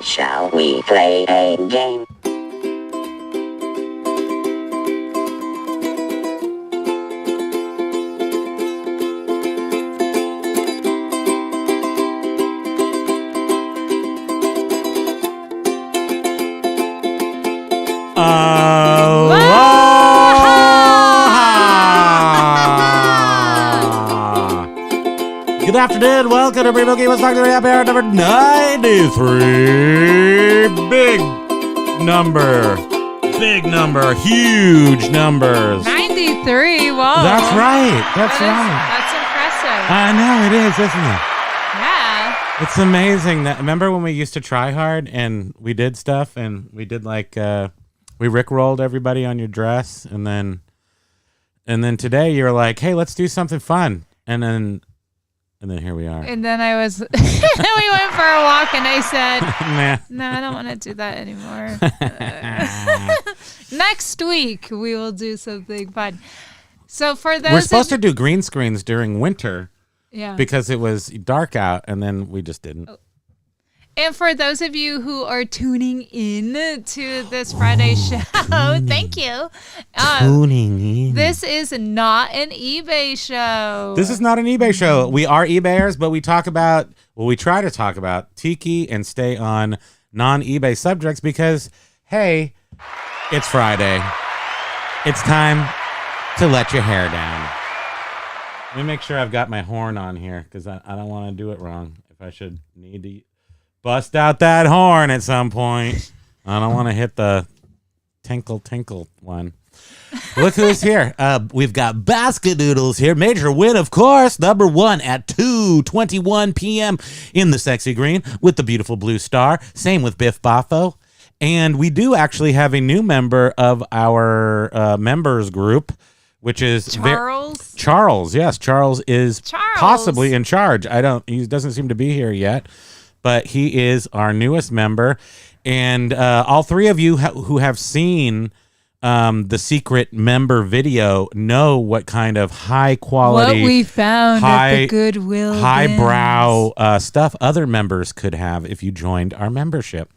Shall we play a game? Good afternoon. Welcome to Primo Kimo Talk to the Hour number 93. Big number, huge numbers. 93. Whoa. That's right. That's impressive. I know it is, isn't it? Yeah. It's amazing. Remember when we used to try hard and we did stuff and we did like we rickrolled everybody on your dress and then today you're like, hey, let's do something fun. And then here we are. And then we went for a walk and I said, nah. no, I don't want to do that anymore. Next week, we will do something fun. So for those we're supposed to do green screens during winter yeah. because it was dark out and then we just didn't. And for those of you who are tuning in to this Friday show, thank you. Tuning in. This is not an eBay show. This is not an eBay show. We are eBayers, but we try to talk about Tiki and stay on non-eBay subjects because, hey, it's Friday. It's time to let your hair down. Let me make sure I've got my horn on here because I don't want to do it wrong. If I should need to bust out that horn at some point. I don't want to hit the tinkle one. Look who's here. We've got Basket Noodles here. Major win, of course. Number one at 2:21 p.m. in the sexy green with the beautiful blue star. Same with Biff Boffo. And we do actually have a new member of our members group, which is Charles. Charles, yes. Charles is possibly in charge. He doesn't seem to be here yet. But he is our newest member. And all three of you who have seen the secret member video know what kind of high quality, what we found at the Goodwill highbrow stuff other members could have if you joined our membership.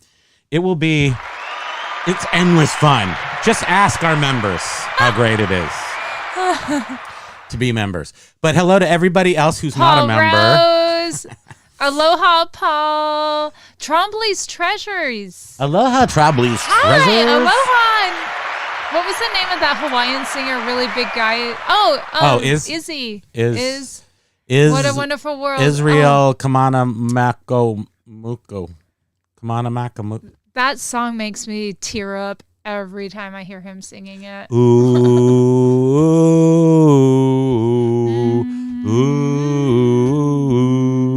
It's endless fun. Just ask our members how great it is to be members. But hello to everybody else who's not a member. Rose. Aloha, Paul. Trombley's Treasures. Aloha, Trombley's Treasures. Hi, aloha. What was the name of that Hawaiian singer, really big guy? Izzy. Is What a Wonderful World. Israel Kamana Mako. That song makes me tear up every time I hear him singing it. Ooh.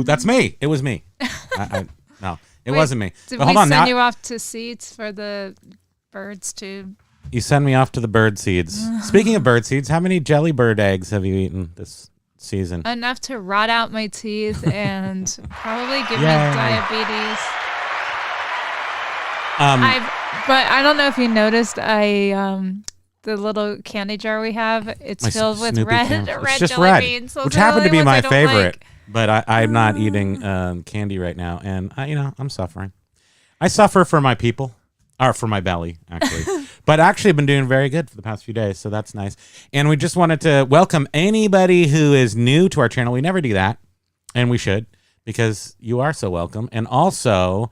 That's me. It was me. No, it wasn't me. Did but we hold on, send you off to seeds for the birds too? You send me off to the bird seeds. Speaking of bird seeds, how many jelly bird eggs have you eaten this season? Enough to rot out my teeth and probably give me diabetes. But I don't know if you noticed, the little candy jar we have, it's filled with red jelly beans. Which happened to be my favorite. But I'm not eating candy right now, and I'm suffering. I suffer for my people, or for my belly, actually. But actually, I've been doing very good for the past few days, so that's nice. And we just wanted to welcome anybody who is new to our channel. We never do that, and we should, because you are so welcome. And also,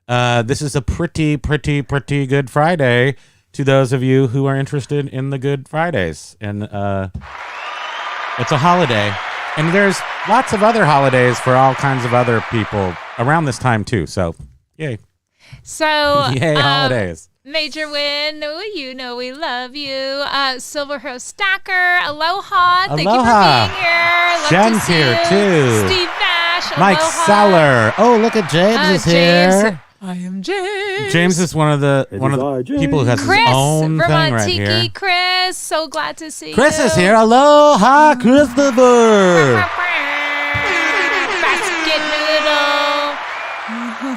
this is a pretty good Friday to those of you who are interested in the Good Fridays. And it's a holiday. And there's lots of other holidays for all kinds of other people around this time, too. So, yay. So, yay, holidays. Major win. We love you. Silver Rose Stacker. Aloha. Thank you for being here. Love Jen's here, too. Steve Bash. Mike Seller. Oh, look at James is here. I am James. James is one of the people who has his own Vermont thing right Tiki, here. Chris, so glad to see you. Chris is here. Aloha, Christopher. Basket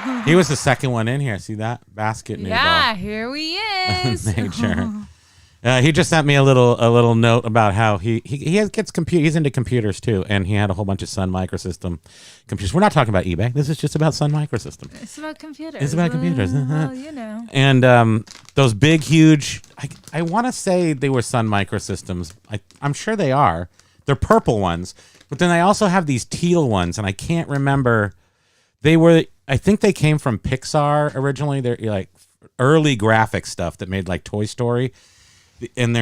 Noodle. He was the second one in here. See that? Basket Noodle. Yeah, here he is. Nature. He just sent me a little note about how he's into computers too, and he had a whole bunch of Sun Microsystem computers. We're not talking about eBay. This is just about Sun Microsystem. It's about computers. It's about computers. Well, you know. And those big, huge. I want to say they were Sun Microsystems. I'm sure they are. They're purple ones, but then they also have these teal ones, and I can't remember. I think they came from Pixar originally. They're like early graphic stuff that made like Toy Story. And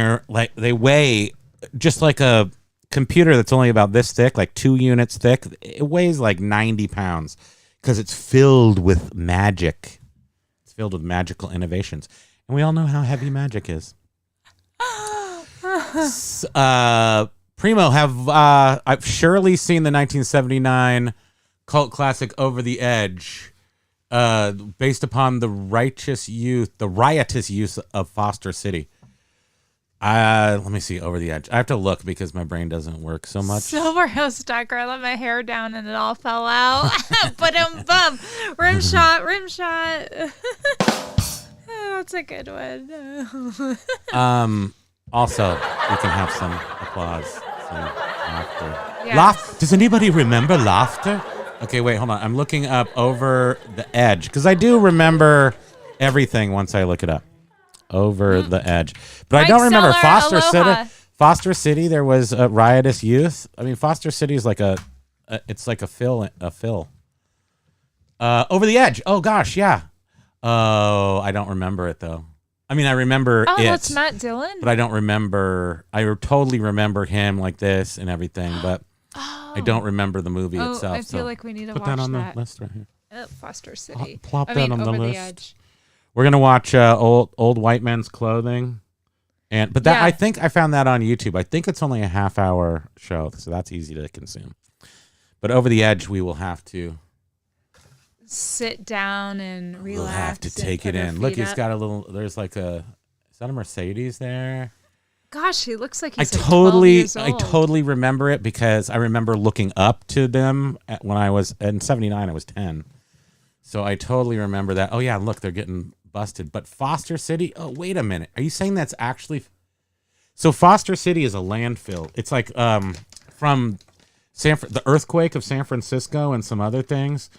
they weigh just like a computer that's only about this thick, like 2 units thick. It weighs like 90 pounds because it's filled with magic. It's filled with magical innovations. And we all know how heavy magic is. Primo, I've surely seen the 1979 cult classic Over the Edge, based upon the riotous use of Foster City. Let me see. Over the Edge. I have to look because my brain doesn't work so much. Silver Hill Stalker. I let my hair down and it all fell out. But bum. Rim shot. That's a good one. Also, you can have some applause, some laughter. Yes. Does anybody remember laughter? Okay, wait, hold on. I'm looking up Over the Edge because I do remember everything once I look it up. Over the Edge, but Mike I don't remember Seller, Foster City. There was a riotous youth. I mean, Foster City is like it's like a fill. Over the Edge. Oh gosh, yeah. Oh, I don't remember it though. I mean, I remember it. Oh, that's Matt Dillon. But I don't remember. I totally remember him like this and everything, but I don't remember the movie itself. I feel like we need to put watch that on that. the list right here. Foster City. Plop that on the Over list. the Edge. We're gonna watch old white men's clothing, I think I found that on YouTube. I think it's only a half-hour show, so that's easy to consume. But Over the Edge, we will have to sit down and relax. We'll have to take it in. Look, he's got a little. There's like is that a Mercedes there? Gosh, he looks like he's I 12 years old. I totally remember it because I remember looking up to them when I was in '79. I was 10. So I totally remember that. Oh yeah, look, they're getting busted. But Foster City? Oh, wait a minute. Are you saying that's actually? So Foster City is a landfill. It's like from the earthquake of San Francisco and some other things.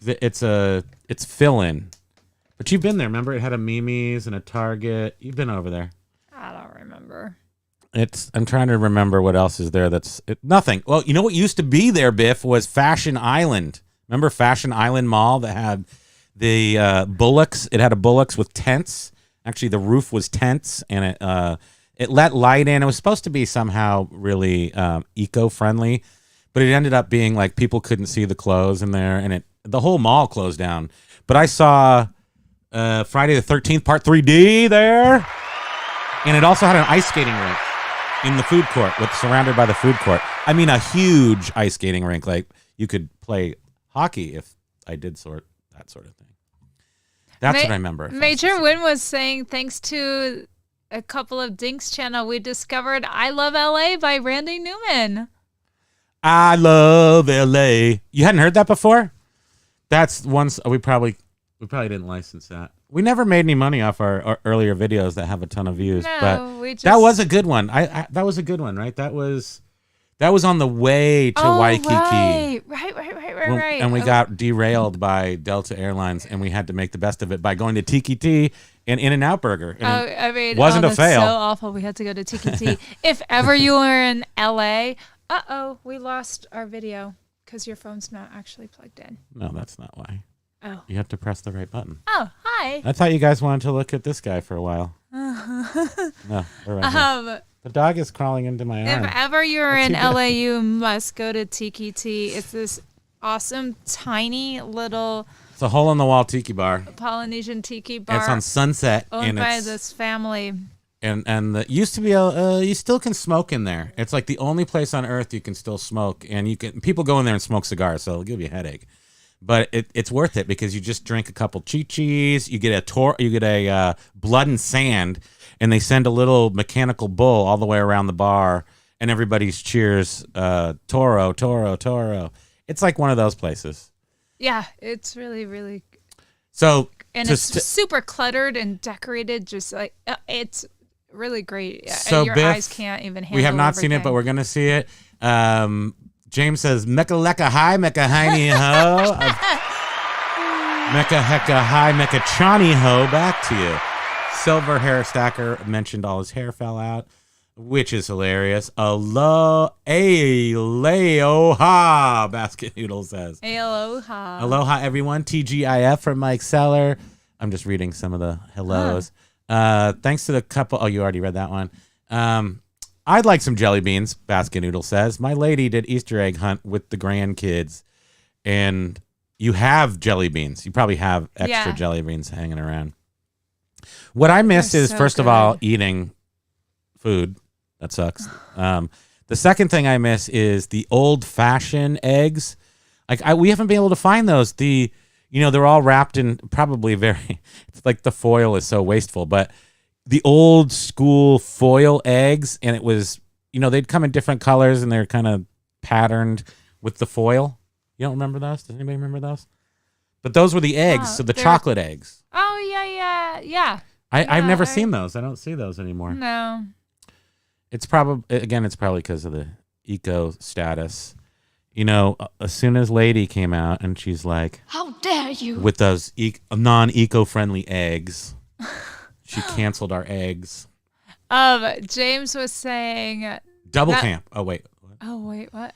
It's fill-in. But you've been there. Remember, it had a Mimi's and a Target. You've been over there. I don't remember. I'm trying to remember what else is there. Nothing. Well, you know what used to be there, Biff, was Fashion Island. Remember Fashion Island Mall that had the bullocks? It had a bullocks with tents. Actually, the roof was tents, and it let light in. It was supposed to be somehow really eco-friendly, but it ended up being like people couldn't see the clothes in there, and the whole mall closed down. But I saw Friday the 13th Part 3D there, and it also had an ice skating rink in the food court, surrounded by the food court. I mean, a huge ice skating rink. Like you could play hockey if I did that sort of thing. That's what I remember. Major Win was saying, thanks to a couple of Dinks channel, we discovered I Love LA by Randy Newman. I love LA. You hadn't heard that before? That's once we probably didn't license that. We never made any money off our earlier videos that have a ton of views. No, but that was a good one. That was a good one, right? That was on the way to Waikiki. Right. And we got derailed by Delta Airlines, and we had to make the best of it by going to Tiki and In-N-Out Burger. And it wasn't a fail. So awful. We had to go to Tiki. If ever you were in LA, we lost our video because your phone's not actually plugged in. No, that's not why. Oh. You have to press the right button. Oh, hi. I thought you guys wanted to look at this guy for a while. No, we're right here. The dog is crawling into my arm. If ever you're in LA, you must go to Tiki. It's this awesome, tiny little... It's a hole-in-the-wall tiki bar. Polynesian tiki bar. It's on Sunset. Owned by this family. And used to be you still can smoke in there. It's like the only place on earth you can still smoke, and people go in there and smoke cigars, so it'll give you a headache. But it's worth it because you just drink a couple Chi-Chis, you get a blood and sand, and they send a little mechanical bull all the way around the bar, and everybody's cheers, Toro, Toro, Toro. It's like one of those places. Yeah, it's really, really. So and it's super cluttered and decorated, just like it's really great. So your Biff, eyes can't even handle. We have not everything. seen it, but we're gonna see it. James says, "Mecca lecca hi, mecca hiney ho, mecca hecka hi, mecca chani ho." Back to you. Silver Hair Stacker mentioned all his hair fell out, which is hilarious. Aloha, Basket Noodle says. Aloha. Aloha, everyone. TGIF from Mike Seller. I'm just reading some of the hellos. Thanks to the couple. Oh, you already read that one. I'd like some jelly beans, Basket Noodle says. My lady did Easter egg hunt with the grandkids, and you have jelly beans. You probably have extra jelly beans hanging around. What I miss is, first of all, eating food. That sucks. The second thing I miss is the old-fashioned eggs. Like we haven't been able to find those. They're all wrapped in probably it's like the foil is so wasteful, but the old school foil eggs, and it was, they'd come in different colors and they're kind of patterned with the foil. You don't remember those? Does anybody remember those? But those were the eggs, so the chocolate eggs. Oh, yeah. I've never seen those. I don't see those anymore. No. It's probably because of the eco status. As soon as Lady came out and she's like, "How dare you!" with those non-eco-friendly eggs, she canceled our eggs. James was saying Double Camp. Oh wait. What?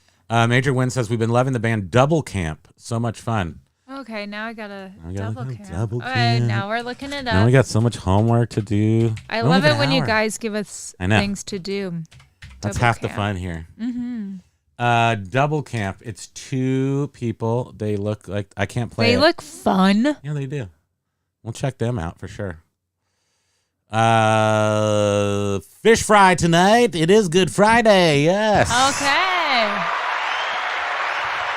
Major Win says we've been loving the band Double Camp. So much fun. Okay, now I gotta double camp. All right, now we're looking it up. Now we got so much homework to do. I love it when you guys give us things to do. That's half the fun here. Mm-hmm. Double Camp. It's 2 people. They look like I can't play. They look fun. Yeah, they do. We'll check them out for sure. Fish fry tonight. It is Good Friday. Yes. Okay.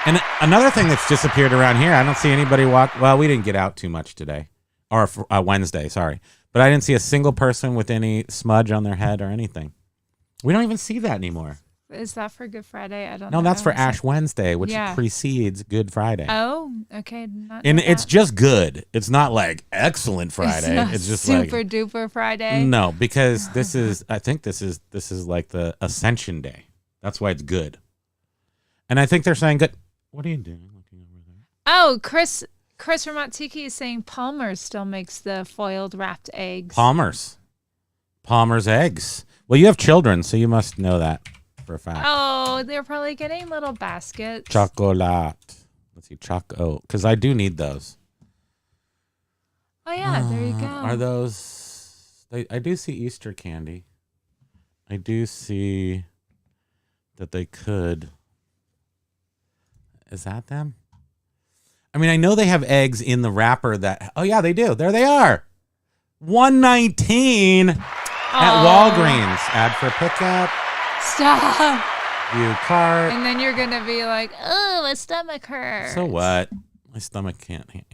And another thing that's disappeared around here, I don't see anybody walk. Well, we didn't get out too much today, or Wednesday, sorry. But I didn't see a single person with any smudge on their head or anything. We don't even see that anymore. Is that for Good Friday? I don't know. No, that's for Ash Wednesday, which precedes Good Friday. Oh, okay. And it's just good. It's not like excellent Friday. It's just super duper Friday. No, because I think this is like the Ascension Day. That's why it's good. And I think they're saying good. What are you doing looking over there? Oh, Chris from Tiki is saying Palmer's still makes the foiled wrapped eggs. Palmer's eggs. Well, you have children, so you must know that for a fact. Oh, they're probably getting little baskets. Chocolate. Let's see, choco. Because I do need those. Oh, yeah, there you go. Are those... I do see Easter candy. I do see that they could... Is that them? I mean, I know they have eggs in the wrapper that... Oh, yeah, they do. There they are. $1.19 at Walgreens. Add for pickup. Stop. View cart. And then you're going to be like, oh, my stomach hurts. So what? My stomach can't really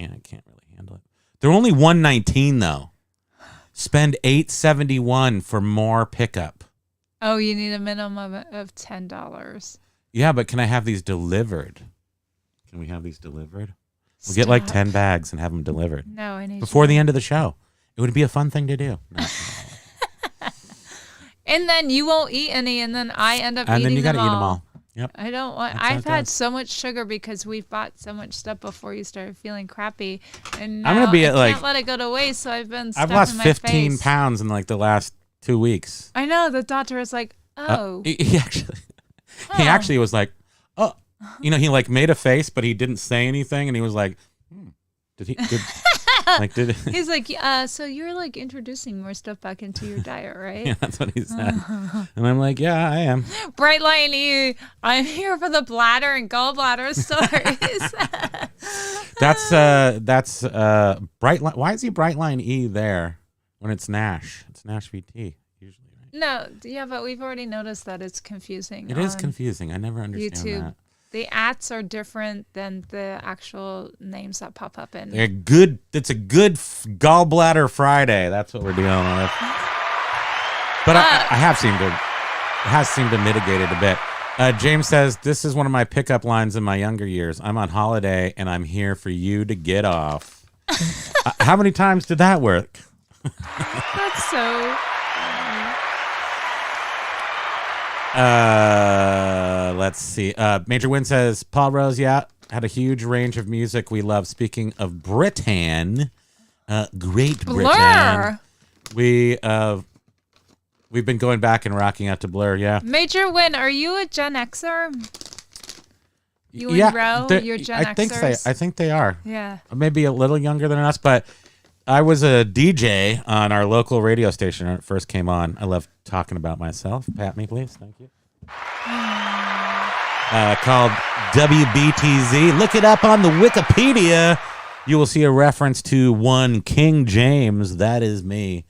handle it. They're only $1.19 though. Spend $8.71 for more pickup. Oh, you need a minimum of $10. Yeah, but can I have these delivered? Can we have these delivered? We'll get like 10 bags and have them delivered. No, I need before the end of the show. It would be a fun thing to do. No. And then you won't eat any, and then I end up eating them all. And then you got to eat them all. Yep. I don't want. I've had so much sugar because we've bought so much stuff before you started feeling crappy, and now I'm gonna be at can't let it go to waste. So I've been. I've lost 15 pounds in like the last 2 weeks. I know. The doctor was like, "Oh." He actually was like, "Oh," he like made a face, but he didn't say anything, and he was like, "Did he?" He's like, so you're like introducing more stuff back into your diet, right? Yeah, that's what he said. And I'm like, yeah, I am. Bright Line E, I'm here for the bladder and gallbladder stories. That's Bright Line. Why is he Bright Line E there when it's Nash? It's Nash VT usually, right? No, yeah, but we've already noticed that it's confusing. It is confusing. I never understand YouTube. that. The ats are different than the actual names that pop up in. They're good. It's a good gallbladder Friday. That's what we're dealing with. But I have seemed to. It has seemed to mitigate it a bit. James says, this is one of my pickup lines in my younger years. I'm on holiday and I'm here for you to get off. How many times did that work? That's so funny. Let's see. Major Win says, Paul Rose, yeah, had a huge range of music we love. Speaking of Britain, Great Britain. Blur. We've been going back and rocking out to Blur, yeah. Major Win, are you a Gen Xer? You and Ro, you're Gen Xers? I think they are. Yeah. Maybe a little younger than us, but I was a DJ on our local radio station when it first came on. I love talking about myself. Pat me, please. Thank you. Called WBTZ. Look it up on the Wikipedia. You will see a reference to one King James. That is me.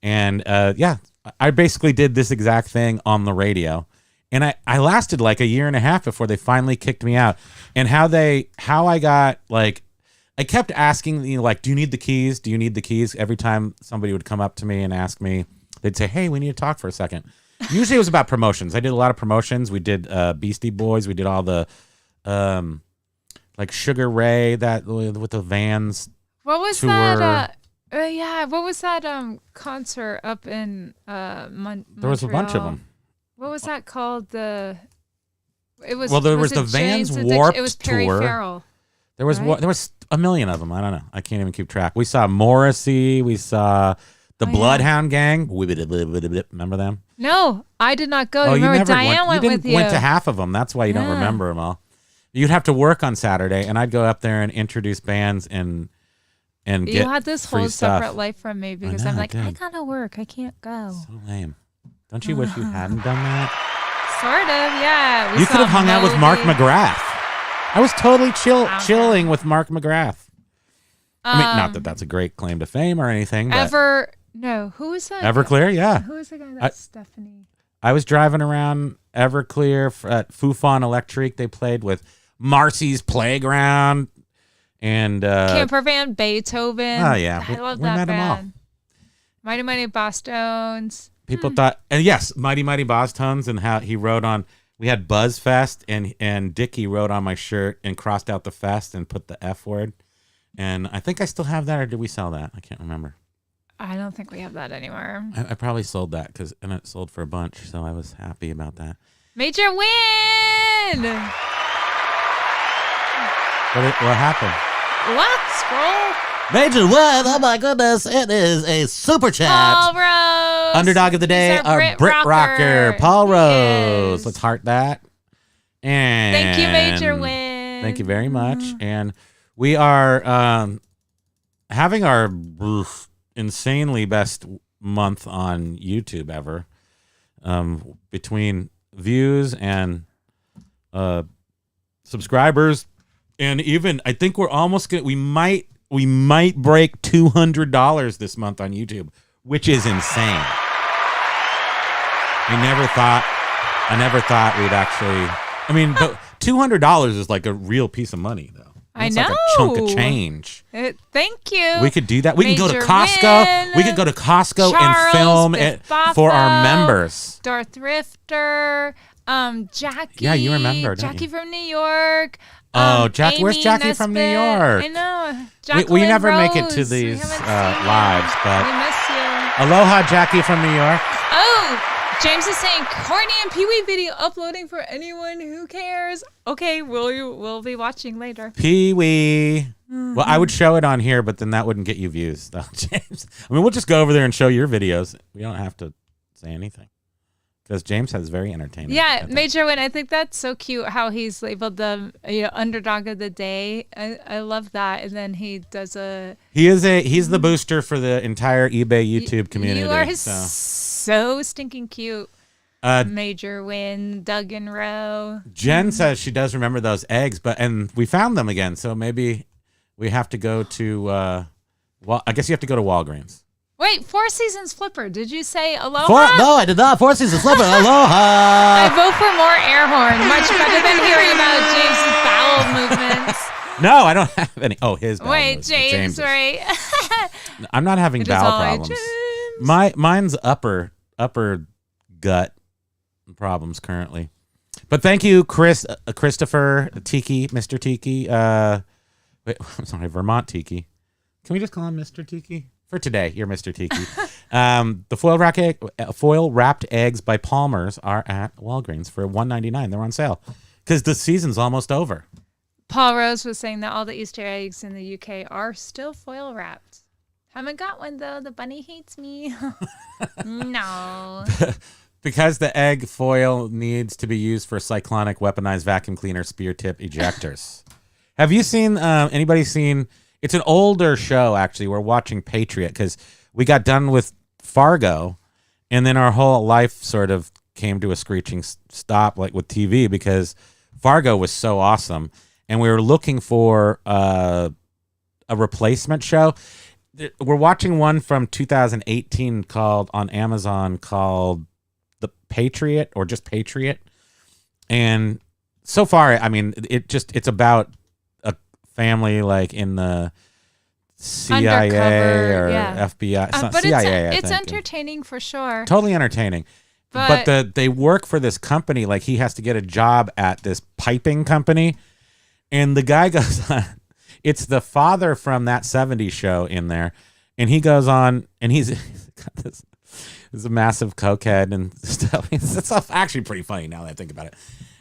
And I basically did this exact thing on the radio. And I lasted like a year and a half before they finally kicked me out. And how I got like, I kept asking, do you need the keys? Do you need the keys? Every time somebody would come up to me and ask me, they'd say, hey, we need to talk for a second. Usually it was about promotions. I did a lot of promotions. We did Beastie Boys. We did all the like Sugar Ray that with the Vans. What was tour. that? What was that concert up in Montreal? There was a bunch of them. What was that called? There was the Vans Warped It was Perry Tour. Farrell. There was a million of them. I don't know. I can't even keep track. We saw Morrissey. We saw the Bloodhound Gang. Remember them? No, I did not go. Oh, Remember Diane went with you. You didn't went to half of them. That's why you don't remember them all. You'd have to work on Saturday, and I'd go up there and introduce bands and get You had this whole free stuff. separate life from me because I'm like, I gotta work. I can't go. So lame. Don't you wish you hadn't done that? Sort of, yeah. You could have hung out with Mark McGrath. I was totally chilling with Mark McGrath. I mean, not that that's a great claim to fame or anything. But who was that? Everclear, yeah. Who was the guy that's Stephanie? I was driving around Everclear at Fufon Electric. They played with Marcy's Playground and Camper Van Beethoven. Oh yeah, I love we that met band. them all. Mighty Mighty Boss Tones. People thought, and yes, Mighty Mighty Boss Tones, and how he wrote on. We had Buzzfest, and Dickie wrote on my shirt and crossed out the fest and put the F word. And I think I still have that, or did we sell that? I can't remember. I don't think we have that anymore. I probably sold that and it sold for a bunch, so I was happy about that. Major Win! What happened? What? Scroll? Major Win! Oh my goodness! It is a super chat. Paul Rose. Underdog of the day, our Brit Rocker, Paul Rose. Let's heart that. And thank you, Major Win. Thank you very much. And we are having our insanely best month on YouTube ever. Between views and subscribers, and even I think we're almost gonna we might break $200 this month on YouTube, which is insane. I never thought we'd actually. I mean, but $200 is like a real piece of money, though. I know. Like a chunk of change. Thank you. We could do that. We can go to Costco. Win, we could go to Costco Charles, and film it for our members. Darth Rifter, Jackie. Yeah, you remember, don't Jackie you? from New York. Oh, Jackie. Where's Amy Jackie from New Nesbitt. York? I know. We never Rose. make it to these lives, but we miss you. Aloha, Jackie from New York. Oh, James is saying Courtney and Pee Wee video uploading for anyone who cares. Okay, we'll be watching later. Pee Wee. Well, I would show it on here, but then that wouldn't get you views, though, James. I mean, we'll just go over there and show your videos. We don't have to say anything. Because James has very entertaining. Yeah, Major Win. I think that's so cute how he's labeled the underdog of the day. I love that. And then he does he's the booster for the entire eBay YouTube community. You are so stinking cute. Major Win, Doug and Rowe. Jen says she does remember those eggs, and we found them again. So maybe we have to go to I guess you have to go to Walgreens. Wait, Four Seasons Flipper. Did you say aloha? No, I did not. Four Seasons Flipper. Aloha. I vote for more air horn. Much better than hearing about James's bowel movements. No, I don't have any. Oh, his bowel movements. Wait, James, right? I'm not having bowel problems. Mine's upper gut problems currently. But thank you, Christopher, Tiki, Mr. Tiki. Wait, I'm sorry, Vermont Tiki. Can we just call him Mr. Tiki? For today, you're Mr. Tiki. The foil wrapped eggs by Palmer's are at Walgreens for $1.99. They're on sale because the season's almost over. Paul Rose was saying that all the Easter eggs in the UK are still foil wrapped. Haven't got one though. The bunny hates me. No. Because the egg foil needs to be used for cyclonic weaponized vacuum cleaner spear tip ejectors. Have you seen, anybody seen, it's an older show actually. We're watching Patriot because we got done with Fargo and then our whole life sort of came to a screeching stop like with TV because Fargo was so awesome and we were looking for a replacement show. We're watching one from 2018 called on Amazon called The Patriot or just Patriot. And so far, I mean, it's about a family like in the CIA undercover, or FBI. It's not CIA, it's entertaining for sure. Totally entertaining. But they work for this company. Like he has to get a job at this piping company. And the guy goes on. It's the father from that 70s show in there. And he goes on and he's got this a massive cokehead and stuff. It's actually pretty funny now that I think about it.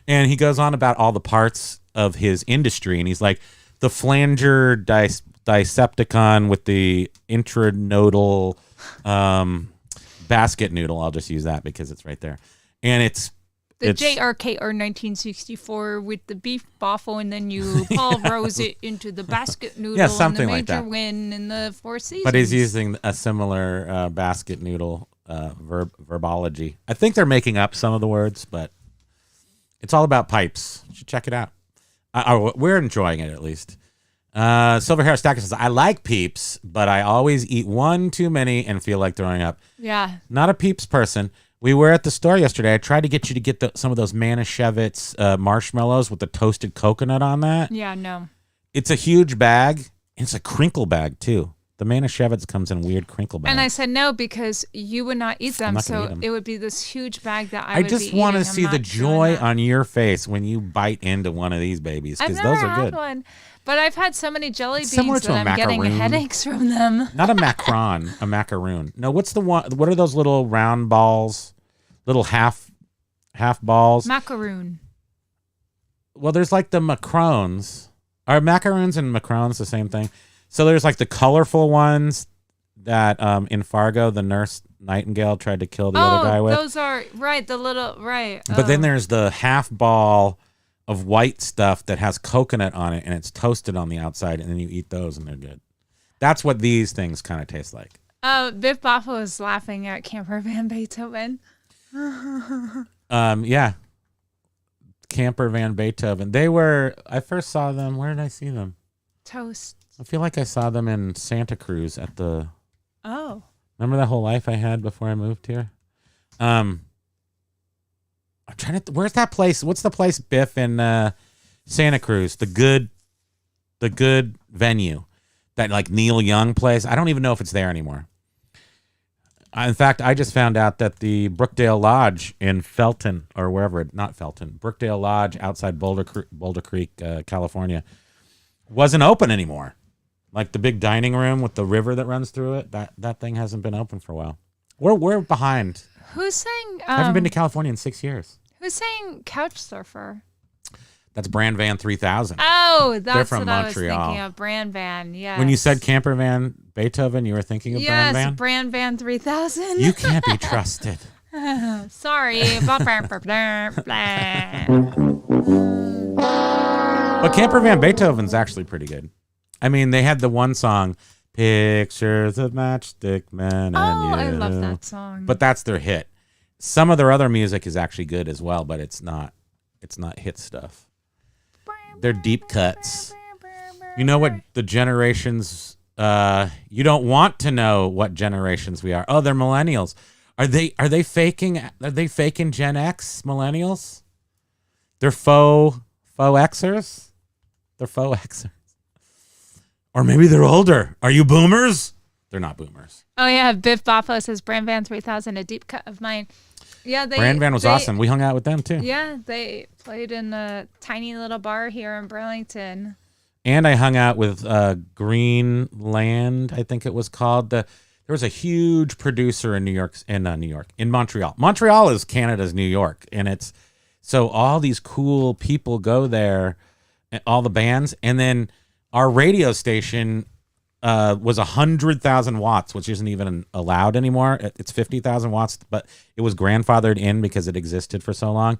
And he goes on about all the parts of his industry. And he's like, the flanger Decepticon with the intranodal basket noodle. I'll just use that because it's right there. And it's JRKR 1964 with the beef baffle, and then you Paul Rose it into the basket noodle. Yeah, something and the like major that. win in the Four Seasons. But he's using a similar basket noodle verbology. I think they're making up some of the words, but it's all about pipes. You should check it out. We're enjoying it at least. Silver Hair Stacker says, I like Peeps, but I always eat one too many and feel like throwing up. Yeah. Not a Peeps person. We were at the store yesterday. I tried to get you to get some of those Manischewitz marshmallows with the toasted coconut on that. Yeah, no. It's a huge bag. And it's a crinkle bag, too. The Manischewitz comes in weird crinkle bags. And I said no because you would not eat them, so eat them. It would be this huge bag that I would just be want to eating. see the joy on your face when you bite into one of these babies because those are good. One, but I've had so many jelly beans similar to that a I'm getting macaroon. headaches from them. Not a macaron, a macaroon. No, what's the one? What are those little round balls? Little half balls? Macaroon. Well, there's like the macarons. Are macaroons and macarons the same thing? So there's like the colorful ones that in Fargo, the nurse Nightingale tried to kill the other guy with. Those are, right, the little, right. But then there's the half ball of white stuff that has coconut on it and it's toasted on the outside and then you eat those and they're good. That's what these things kind of taste like. Biff Boffo is laughing at Camper Van Beethoven. Yeah. Camper Van Beethoven. I first saw them. Where did I see them? Toast. I feel like I saw them in Santa Cruz at the. Oh. Remember that whole life I had before I moved here? I'm trying to. Where's that place? What's the place, Biff, in Santa Cruz? The good venue. That like Neil Young place. I don't even know if it's there anymore. In fact, I just found out that the Brookdale Lodge in Felton, or wherever, not Felton, Brookdale Lodge outside Boulder Creek, California, wasn't open anymore. Like the big dining room with the river that runs through it, that thing hasn't been open for a while. We're behind. Who's saying? I haven't been to California in 6 years. Who's saying couch surfer? That's Brand Van 3000. Oh, that's from what Montreal. I was thinking of. Brand Van, yes. When you said Camper Van Beethoven, you were thinking of Brand Van? Yes, Brand Van 3000. You can't be trusted. Sorry. But Camper Van Beethoven's actually pretty good. I mean, they had the one song, Pictures of Matchstick Men and You. I love that song. But that's their hit. Some of their other music is actually good as well, but it's not hit stuff. They're deep cuts. You know what the generations you don't want to know what generations we are. Oh, they're millennials. Are they faking Gen X millennials? They're faux Xers? They're faux Xers. Or maybe they're older. Are you boomers? They're not boomers. Oh yeah, Biff Boffo says Brand Van 3000, a deep cut of mine. Yeah, Brand Van was awesome. We hung out with them too. Yeah, they played in a tiny little bar here in Burlington. And I hung out with Greenland, I think it was called. there was a huge producer in in Montreal. Montreal is Canada's New York, and it's so all these cool people go there, all the bands, and then our radio station was 100,000 watts, which isn't even allowed anymore. It's 50,000 watts, but it was grandfathered in because it existed for so long,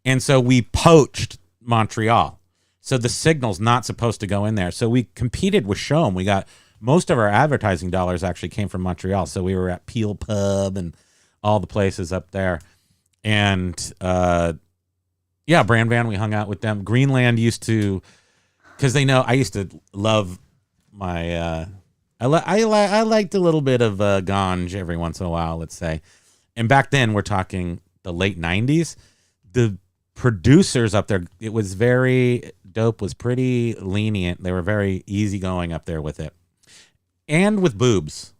and so we poached Montreal. So the signal's not supposed to go in there. So we competed with Show'em. We got most of our advertising dollars actually came from Montreal. So we were at Peel Pub and all the places up there. And Brand Van, we hung out with them. Greenland used to, because they know I used to love my, I liked a little bit of ganj every once in a while, let's say. And back then, we're talking the late 90s. The producers up there, it was very dope, was pretty lenient. They were very easygoing up there with it. And with boobs.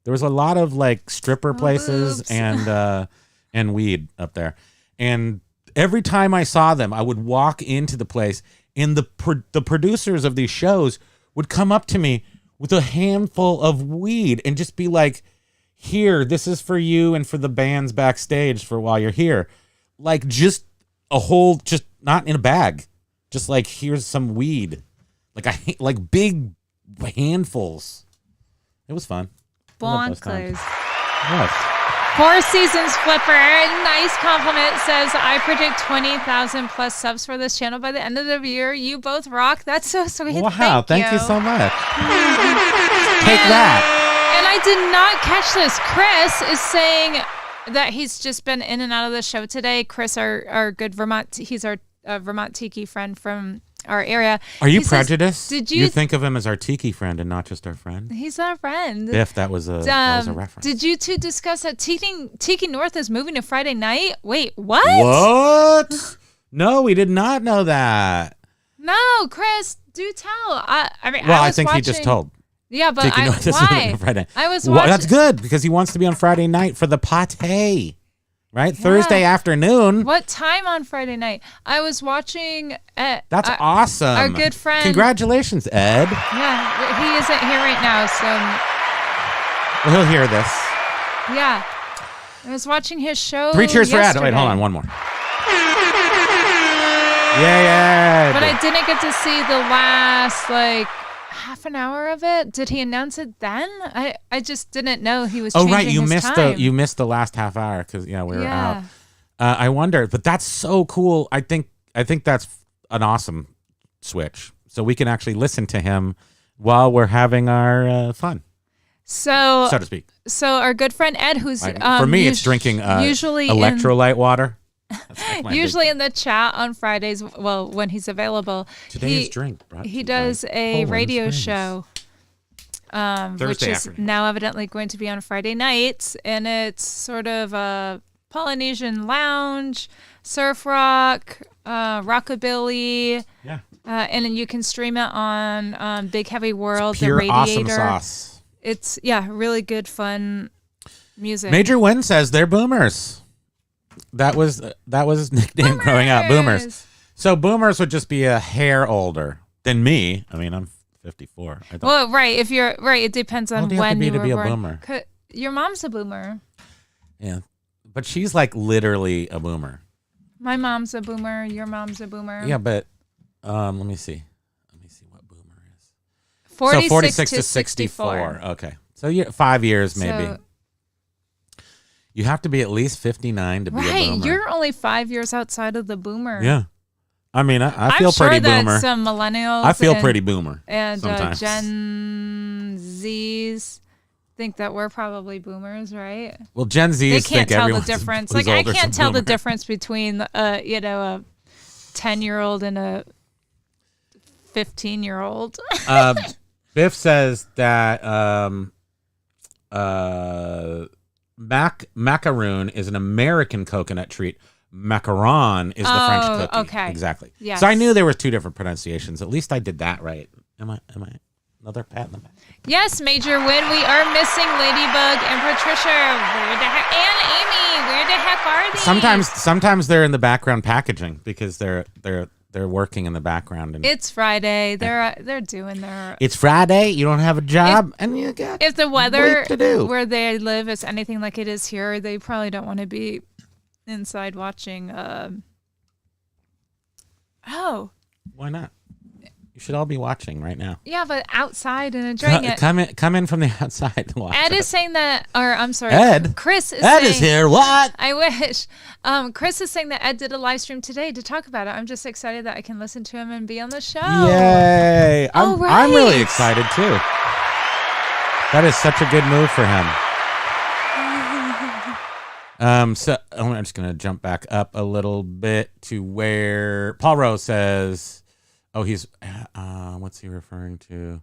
There was a lot of like stripper places and weed up there. And every time I saw them, I would walk into the place and the producers of these shows would come up to me with a handful of weed and just be like, here, this is for you and for the bands backstage for while you're here. Like just a whole, just not in a bag. Just like, here's some weed. Like big handfuls. It was fun. Bonkers. Yes. Four Seasons Flipper, nice compliment, says, I predict 20,000 plus subs for this channel by the end of the year. You both rock. That's so sweet. Wow, thank you so much. Take that. And I did not catch this. Chris is saying that he's just been in and out of the show today. Chris, our good he's our Vermont Tiki friend from our area. Are you prejudiced? Says, did you think of him as our Tiki friend and not just our friend? He's our friend. If that was a reference. Did you two discuss that Tiki North is moving to Friday night? Wait, what? What? No, we did not know that. No, Chris, do tell. I think he just told. Yeah, but Tiki North is moving to Friday. I was watching. That's good because he wants to be on Friday night for the pate. Right? Yeah. Thursday afternoon. What time on Friday night? I was watching. That's awesome. Our good friend. Congratulations, Ed. Yeah, he isn't here right now, so. Well, he'll hear this. Yeah. I was watching his show. 3 cheers yesterday. for Ed. Wait, hold on. One more. Yay, Ed. But I didn't get to see the last, half an hour of it. Did he announce it then? I just didn't know he was changing his time. You missed the last half hour because we were out. I wonder, but that's so cool. I think that's an awesome switch. So we can actually listen to him while we're having our fun. So to speak. So our good friend Ed, who's for me, it's drinking usually electrolyte water. Usually in the chat on Fridays, well, when he's available. Today's drink. He does a radio show, which is now evidently going to be on Friday nights, and it's sort of a Polynesian lounge, surf rock, rockabilly. Yeah. And then you can stream it on Big Heavy World, it's pure the Radiator. Awesome sauce. It's really good, fun music. Major Win says they're boomers. That was his nickname growing up, boomers. So boomers would just be a hair older than me. I mean, I'm 54. Well, right. If you're right, it depends on when you were born. A boomer? Your mom's a boomer. Yeah, but she's like literally a boomer. My mom's a boomer. Your mom's a boomer. Yeah, but let me see what boomer is. 46 to 64. Okay, so 5 years maybe. You have to be at least 59 to be a boomer. Right, you're only 5 years outside of the boomer. Yeah. I mean, I feel pretty boomer. I'm sure that some millennials I feel pretty boomer. And Gen Zs think that we're probably boomers, right? Well, Gen Zs they can't think tell the difference. Like, I can't tell the difference between, a 10-year-old and a 15-year-old. Biff says that macaroon is an American coconut treat. Macaron is the French cookie. Okay. Exactly. Yes. So I knew there was 2 different pronunciations. At least I did that right. Am I another pat in the back? Yes, Major Win. We are missing Ladybug and Patricia. Where the heck? And Amy. Where the heck are these? Sometimes they're in the background packaging because they're they're working in the background. And it's Friday. They're doing their. It's Friday. You don't have a job, and you got if the weather to do. where they live is anything like it is here, they probably don't want to be inside watching. Why not? You should all be watching right now. Yeah, but outside and enjoying it. Come in from the outside to watch. Ed is saying that, or I'm sorry, Chris is Ed saying, is here. What? I wish. Chris is saying that Ed did a live stream today to talk about it. I'm just excited that I can listen to him and be on the show. Yay! I'm really excited too. That is such a good move for him. So I'm just gonna jump back up a little bit to where Paul Rose says. Oh, he's, what's he referring to?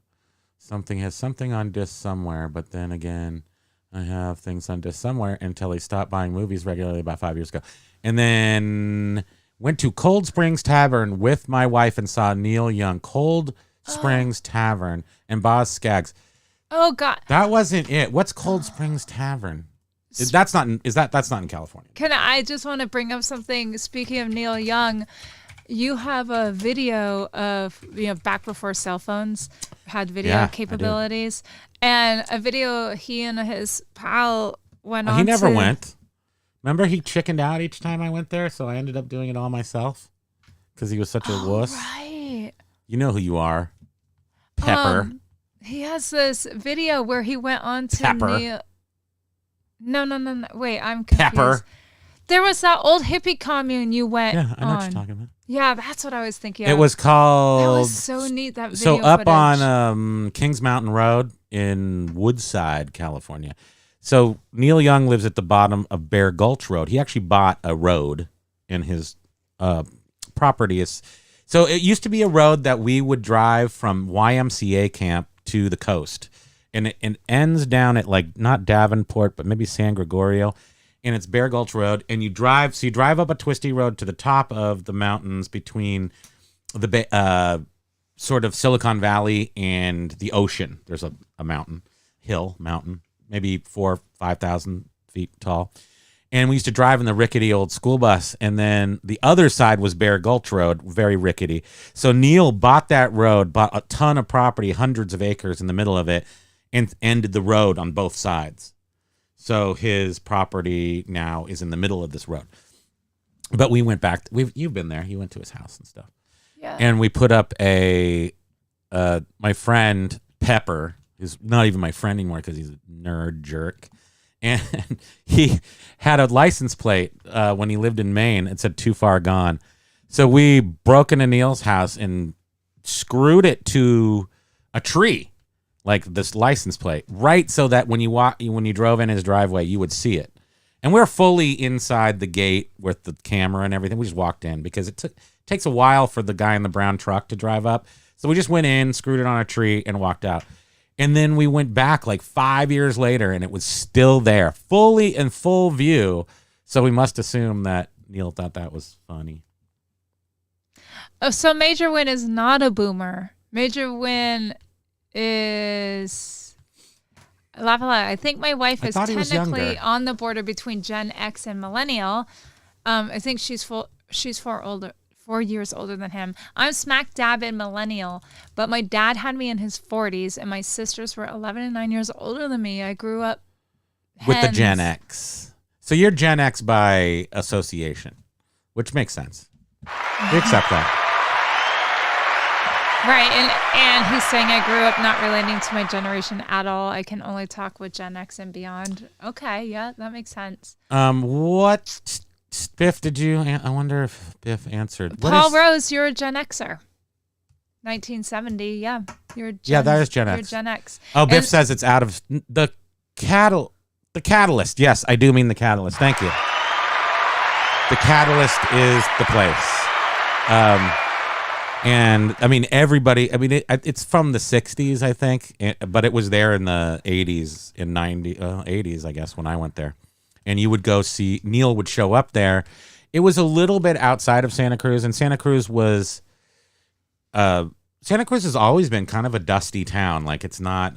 Has something on disc somewhere, but then again, I have things on disc somewhere until he stopped buying movies regularly about 5 years ago. And then went to Cold Springs Tavern with my wife and saw Neil Young. Cold Springs Tavern and Boz Scaggs. Oh, God. That wasn't it. What's Cold Springs Tavern? That's not in California. I just want to bring up something. Speaking of Neil Young, you have a video of, back before cell phones had video capabilities, and a video he and his pal went on. He never went. Remember, he chickened out each time I went there, so I ended up doing it all myself because he was such a wuss. Right. You know who you are, Pepper. He has this video where he went on to Pepper. No. Wait, I'm confused. Pepper. There was that old hippie commune you went on. Yeah, I know what you're talking about. Yeah, that's what I was thinking of. It was called... That was so neat, that video So up footage. on Kings Mountain Road in Woodside, California. So Neil Young lives at the bottom of Bear Gulch Road. He actually bought a road in his property. So it used to be a road that we would drive from YMCA camp to the coast. And it ends down at, like, not Davenport, but maybe San Gregorio. And it's Bear Gulch Road, and you drive up a twisty road to the top of the mountains between the sort of Silicon Valley and the ocean. There's a mountain, maybe 4,000 or 5,000 feet tall. And we used to drive in the rickety old school bus, and then the other side was Bear Gulch Road, very rickety. So Neil bought that road, bought a ton of property, hundreds of acres in the middle of it, and ended the road on both sides. So his property now is in the middle of this road. But we went back. You've been there. You went to his house and stuff. Yeah. And we put up my friend Pepper, who's not even my friend anymore because he's a nerd jerk. And he had a license plate when he lived in Maine. It said "Too Far Gone." So we broke into Neil's house and screwed it to a tree. Like this license plate, right? So that when you drove in his driveway, you would see it. And we're fully inside the gate with the camera and everything. We just walked in because it takes a while for the guy in the brown truck to drive up. So we just went in, screwed it on a tree, and walked out. And then we went back like 5 years later, and it was still there, fully in full view. So we must assume that Neil thought that was funny. Oh, so Major Win is not a boomer. Major Win is I think my wife is technically on the border between Gen X and Millennial. I think she's 4 years older than him. I'm smack dab in Millennial, but my dad had me in his 40s, and my sisters were 11 and 9 years older than me. I grew up with the Gen X. So you're Gen X by association, which makes sense. We accept that. Right, and he's saying I grew up not relating to my generation at all. I can only talk with Gen X and beyond. Okay, yeah, that makes sense. What Biff did you? I wonder if Biff answered. Paul Rose, you're a Gen Xer. 1970, yeah, that is Gen X. You're Gen X. Oh, Biff says it's out of the catalyst. Yes, I do mean the catalyst. Thank you. The catalyst is the place. And I mean, everybody, it's from the 60s, I think, but it was there in the 80s and 80s, I guess, when I went there. And you would go see, Neil would show up there. It was a little bit outside of Santa Cruz, and Santa Cruz has always been kind of a dusty town. Like, it's not,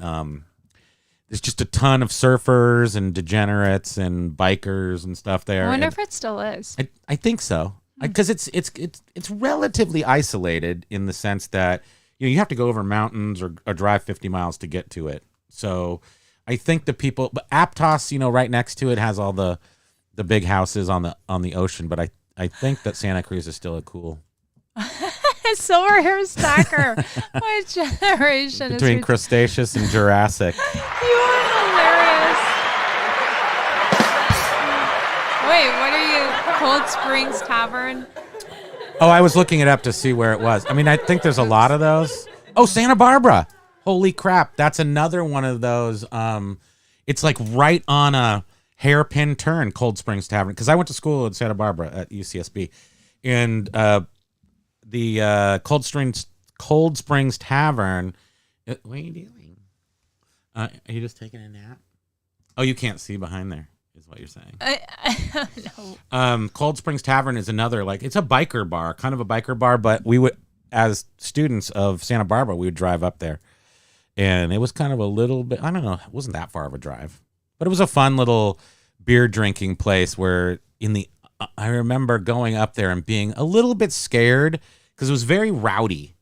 there's just a ton of surfers and degenerates and bikers and stuff there. I wonder if it still is. I think so. Because it's relatively isolated in the sense that you have to go over mountains or drive 50 miles to get to it. So I think the people, but Aptos, right next to it has all the big houses on the ocean. But I think that Santa Cruz is still a cool. Silver hair stacker. My generation between Cretaceous and Jurassic. You are hilarious. Wait, what are you? Cold Springs Tavern? Oh, I was looking it up to see where it was. I mean, I think there's a lot of those. Oh, Santa Barbara. Holy crap. That's another one of those. It's like right on a hairpin turn, Cold Springs Tavern. Because I went to school in Santa Barbara at UCSB. And the Cold Springs Tavern. What are you doing? Are you just taking a nap? Oh, you can't see behind there, is what you're saying. No. Cold Springs Tavern is another, it's a biker bar, kind of a biker bar, but we would, as students of Santa Barbara, we would drive up there. And it was kind of a little bit, I don't know, it wasn't that far of a drive. But it was a fun little beer drinking place where I remember going up there and being a little bit scared because it was very rowdy.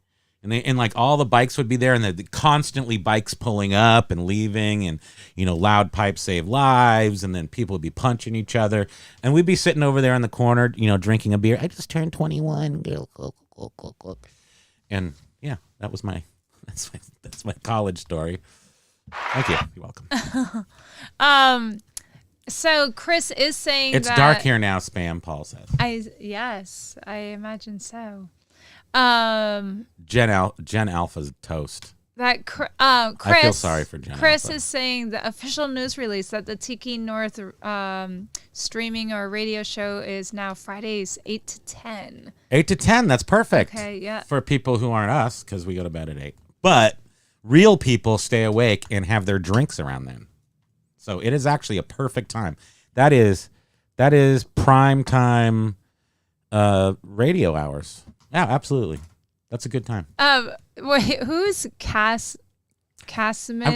And all the bikes would be there, and the constantly bikes pulling up and leaving, and loud pipes save lives, and then people would be punching each other, and we'd be sitting over there in the corner, drinking a beer. I just turned 21, and yeah, that's my college story. Thank you. You're welcome. So Chris is saying it's dark here now. Spam, Paul says. Yes, I imagine so. Gen Alpha's toast. Chris, I feel sorry for Gen Chris Alpha. is saying the official news release that the Tiki North streaming or radio show is now Fridays 8 to 10. 8 to 10, that's perfect. Okay, yeah. For people who aren't us, because we go to bed at 8. But real people stay awake and have their drinks around then. So it is actually a perfect time. That is prime time radio hours. Yeah, absolutely. That's a good time. Wait, who's Casimid?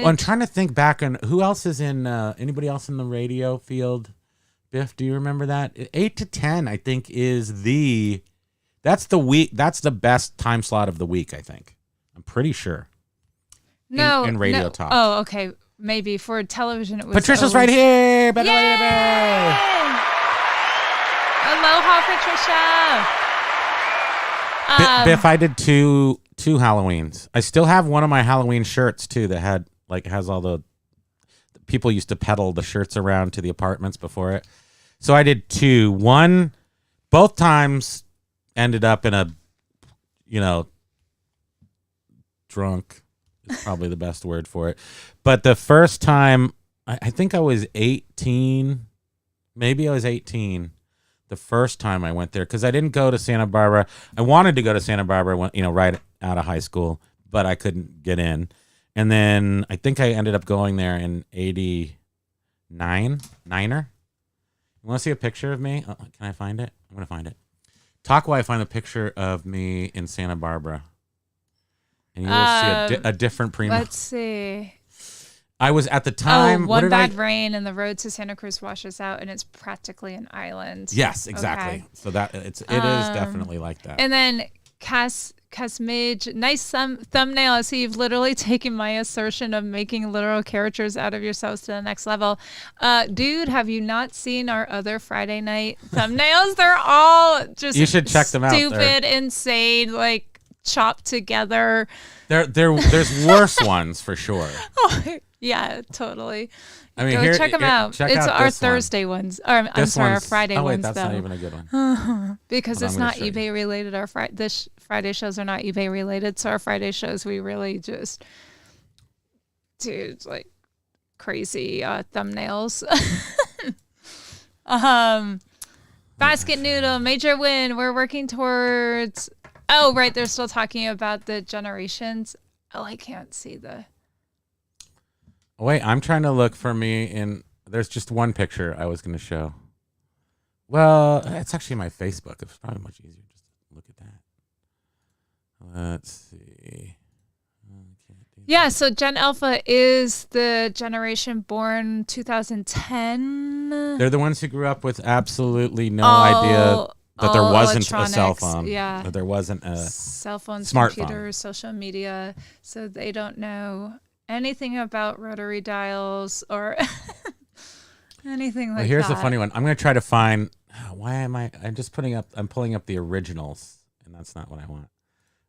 I'm trying to think back on who else is in anybody else in the radio field. Biff, do you remember that? 8 to 10, I think, that's the best time slot of the week, I think. I'm pretty sure. No. In radio talk. Oh, okay. Maybe for television it was Patricia's right here. Aloha, Patricia. Biff, I did two Halloweens. I still have one of my Halloween shirts too that has all the people used to peddle the shirts around to the apartments before it. So I did two. One, both times ended up in a, drunk is probably the best word for it. But the first time, I think I was 18. Maybe I was 18. The first time I went there, because I didn't go to Santa Barbara. I wanted to go to Santa Barbara when, right out of high school, but I couldn't get in. And then I think I ended up going there in 89. Niner. You want to see a picture of me? Oh, can I find it? I'm going to find it. Talk while I find a picture of me in Santa Barbara. And you will see a different Primo. Let's see. I was at the time. One bad rain and the road to Santa Cruz washes out, and it's practically an island. Yes, exactly. Okay. So that it is definitely like that. And then Casmage, nice thumbnail. I see you've literally taken my assertion of making literal characters out of yourselves to the next level. Dude, have you not seen our other Friday night thumbnails? They're all just you should check them out. Stupid, insane, chopped together. There's worse ones for sure. Oh, yeah, totally. I mean, check them out. It's our Thursday ones. Or I'm sorry, our Friday ones. Oh wait, that's though. not even a good one. Because it's not eBay related. Our Friday shows are not eBay related. So our Friday shows, we really just do crazy thumbnails. Basket noodle, major win. We're working towards. Oh, right. They're still talking about the generations. Oh, I can't see the. Wait, I'm trying to look for me in. There's just one picture I was going to show. Well, it's actually my Facebook. It's probably much easier just to look at that. Let's see. Yeah, so Gen Alpha is the generation born 2010. They're the ones who grew up with absolutely no idea that there wasn't a cell electronics, phone. yeah. That there wasn't a Cell phones, smartphone. computers, social media. So they don't know anything about rotary dials or anything like that. Well, here's the funny one. I'm going to try to find. Why am I? I'm pulling up the originals, and that's not what I want.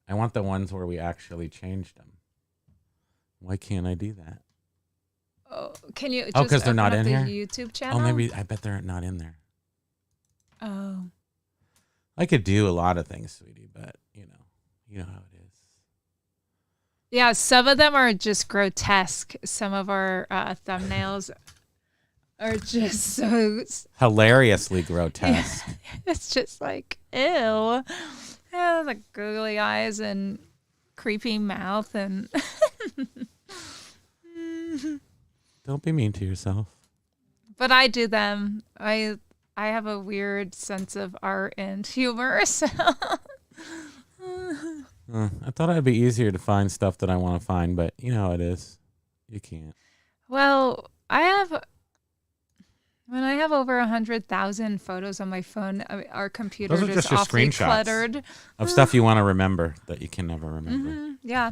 I want the ones where we actually changed them. Why can't I do that? Oh, can you? Oh, because they're not in here. YouTube channel. Oh, maybe I bet they're not in there. Oh. I could do a lot of things, sweetie, but you know how it is. Yeah, some of them are just grotesque. Some of our thumbnails are just so Hilariously grotesque. Yeah, it's just like, ew. Yeah, the googly eyes and creepy mouth and Don't be mean to yourself. But I do them. I have a weird sense of art and humor. So I thought it'd be easier to find stuff that I want to find, but you know how it is. You can't. Well, when I have over 100,000 photos on my phone, our computer Those are just is your awfully screenshots cluttered. Of stuff you want to remember that you can never remember. Mm-hmm. Yeah.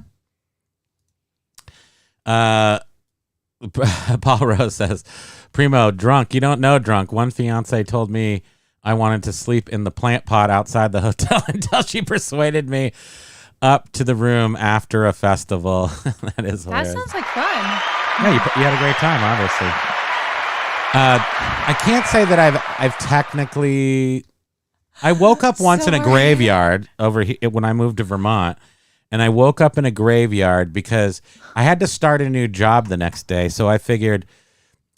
Paul Rose says, Primo, drunk. You don't know drunk. One fiance told me I wanted to sleep in the plant pot outside the hotel until she persuaded me up to the room after a festival. That is hilarious. That sounds like fun. Yeah, you had a great time, obviously. I can't say that I've technically. I woke up once in a graveyard over here when I moved to Vermont, and I woke up in a graveyard because I had to start a new job the next day. So I figured,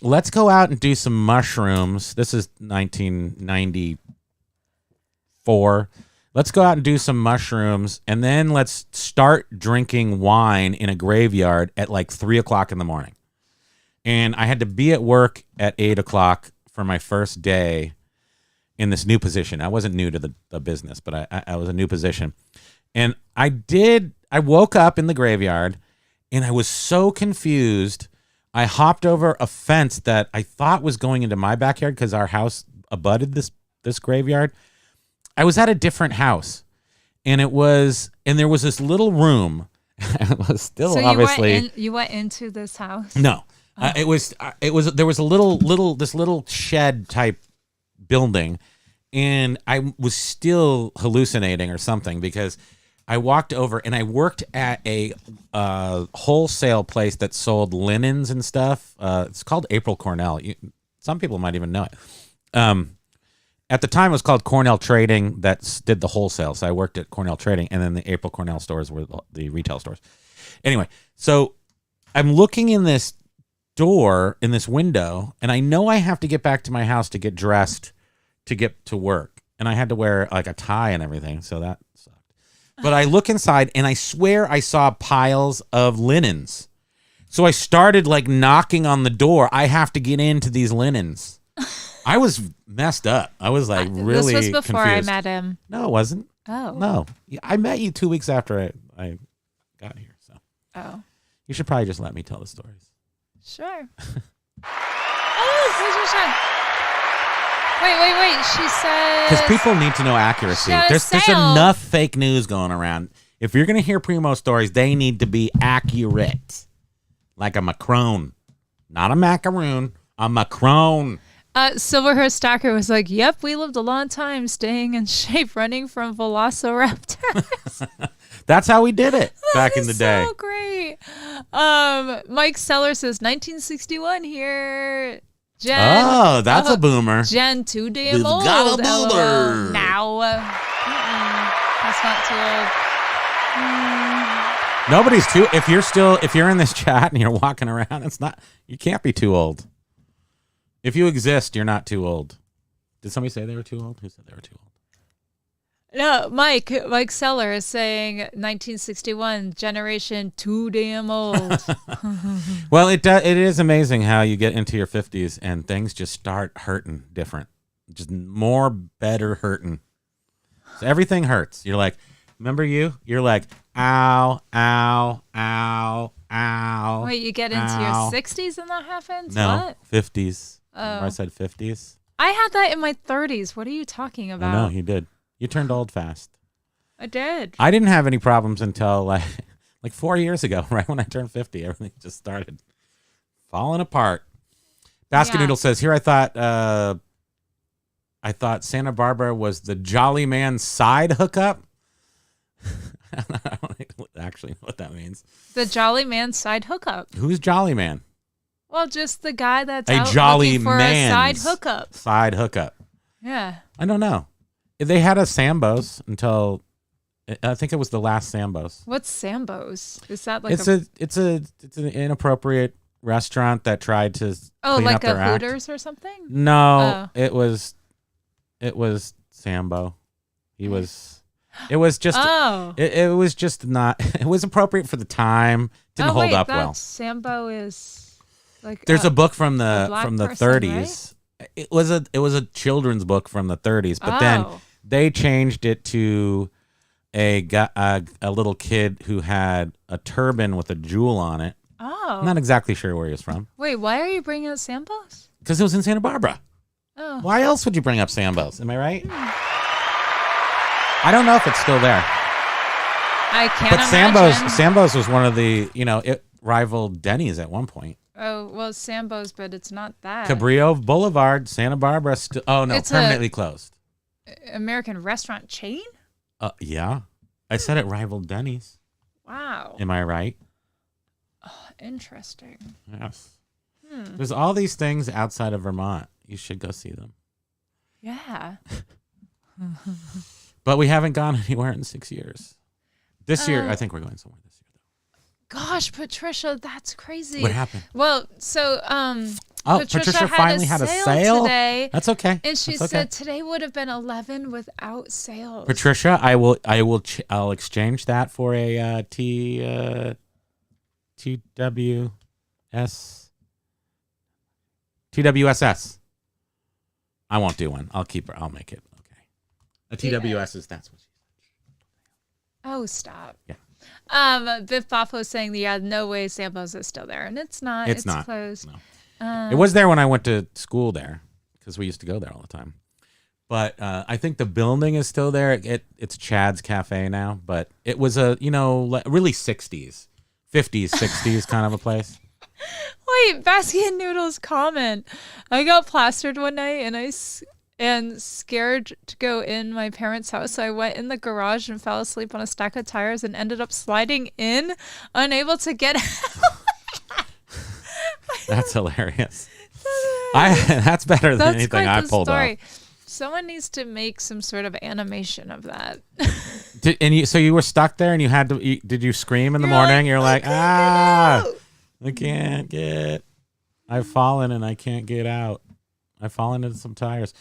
let's go out and do some mushrooms. This is 1994. Let's go out and do some mushrooms, and then let's start drinking wine in a graveyard at like 3:00 in the morning. And I had to be at work at 8:00 for my first day in this new position. I wasn't new to the business, but I was a new position. And I woke up in the graveyard, and I was so confused. I hopped over a fence that I thought was going into my backyard because our house abutted this graveyard. I was at a different house, and there was this little room. It was still so obviously. You went into this house? No. There was a little shed type building, and I was still hallucinating or something because I walked over and I worked at a wholesale place that sold linens and stuff. It's called April Cornell. Some people might even know it. At the time, it was called Cornell Trading that did the wholesale. So I worked at Cornell Trading, and then the April Cornell stores were the retail stores. Anyway, so I'm looking in this door in this window, and I know I have to get back to my house to get dressed to get to work, and I had to wear like a tie and everything, so that sucked. But I look inside, and I swear I saw piles of linens. So I started like knocking on the door. I have to get into these linens. I was messed up. I was like really This was before confused. I met him. No, it wasn't. Oh. No, I met you 2 weeks after I got here. So you should probably just let me tell the stories. Sure. Wait. She says... Because people need to know accuracy. There's enough fake news going around. If you're going to hear Primo stories, they need to be accurate. Like a Macron. Not a macaroon. A Macron. Silverhair Stalker was like, yep, we lived a long time staying in shape, running from velociraptors. That's how we did it back in the day. So great. Mike Seller says 1961 here. Jen. Oh, that's a boomer. Jen, too damn We've old. got a boomer. Now. That's not too old. Nobody's too. If you're in this chat and you're walking around, you can't be too old. If you exist, you're not too old. Did somebody say they were too old? Who said they were too old? No, Mike Seller is saying 1961, generation too damn old. Well, it is amazing how you get into your 50s and things just start hurting different. Just more better hurting. So everything hurts. You're like, remember you? You're like, ow, ow, ow, ow. Wait, you get into your 60s and that happens? No, What? 50s. Oh. I said 50s. I had that in my 30s. What are you talking about? I know, you did. You turned old fast. I did. I didn't have any problems until like 4 years ago, right when I turned 50. Everything just started falling apart. Basket Noodle says, here I thought Santa Barbara was the Jolly Man side hookup. I don't actually know what that means. The Jolly Man side hookup. Who's Jolly Man? Well, just the guy that's a out Jolly looking for a side hookup. Side hookup. Yeah. I don't know. They had a Sambo's until I think it was the last Sambo's. What's Sambo's? Is that like it's an inappropriate restaurant that tried to clean like up their a act. Hooters or something? No, it was Sambo. It was just it was just not it was appropriate for the time. Didn't hold up well. Sambo is like there's a book from the person, 30s. Right? It was a children's book from the 30s, but then they changed it to a little kid who had a turban with a jewel on it. Oh. I'm not exactly sure where he was from. Wait, why are you bringing up Sambo's? Because it was in Santa Barbara. Oh. Why else would you bring up Sambo's? Am I right? I don't know if it's still there. I can't imagine. Sambo's was one of the, it rivaled Denny's at one point. Oh, well, Sambo's, but it's not that. Cabrillo Boulevard, Santa Barbara. It's permanently closed. American restaurant chain? Yeah. I said it rivaled Denny's. Wow. Am I right? Oh, interesting. Yes. There's all these things outside of Vermont. You should go see them. Yeah. But we haven't gone anywhere in 6 years. This year, I think we're going somewhere this year, though. Gosh, Patricia, that's crazy. What happened? Well, so Patricia finally had a sale today. That's okay. And she said today would have been 11 without sales. Patricia, I'll exchange that for a TWSS. I won't do one. I'll make it. Okay. A TWS is that's what she said. Oh, stop. Yeah. Biff Boffo saying no way Sambo's is still there, and it's not. It's not closed. No. It was there when I went to school there because we used to go there all the time. But I think the building is still there. It's Chad's Cafe now, but it was a really 60s, 50s, 60s kind of a place. Wait, Basket Noodles comment. I got plastered one night and scared to go in my parents' house. So I went in the garage and fell asleep on a stack of tires and ended up sliding in, unable to get out. That's hilarious. That's better than anything I pulled off. Someone needs to make some sort of animation of that. So you were stuck there and you had to. Did you scream in the morning? You're like, I can't get. I've fallen and I can't get out. I've fallen into some tires.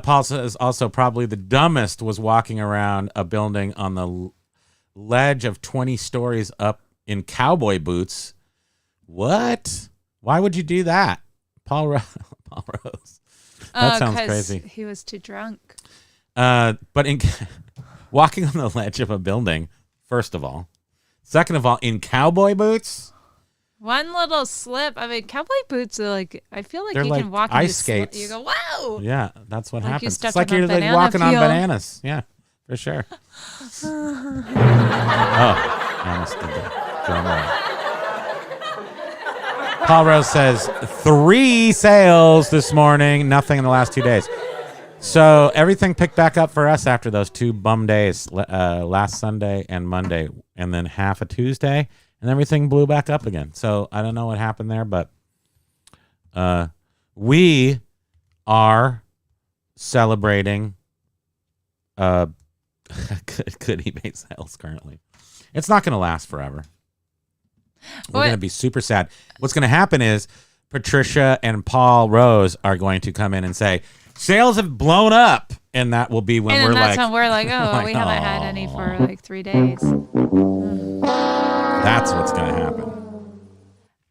Paul says also probably the dumbest was walking around a building on the ledge of 20 stories up in cowboy boots. What? Why would you do that? Paul Rose. That sounds crazy. He was too drunk. But walking on the ledge of a building, first of all. Second of all, in cowboy boots. One little slip. I mean, cowboy boots are I feel like they're you like can walk ice skates. You go, wow. Yeah, that's what happens. It's like you're walking on bananas. Yeah, for sure. Honest did that. Drum roll. Paul Rose says 3 sales this morning, nothing in the last 2 days. So everything picked back up for us after those 2 bum days, last Sunday and Monday, and then half a Tuesday. And everything blew back up again. So I don't know what happened there, but we are celebrating good eBay sales currently. It's not going to last forever. We're going to be super sad. What's going to happen is Patricia and Paul Rose are going to come in and say, sales have blown up. And that will be when that's when we're like, we haven't had any for 3 days. That's what's going to happen.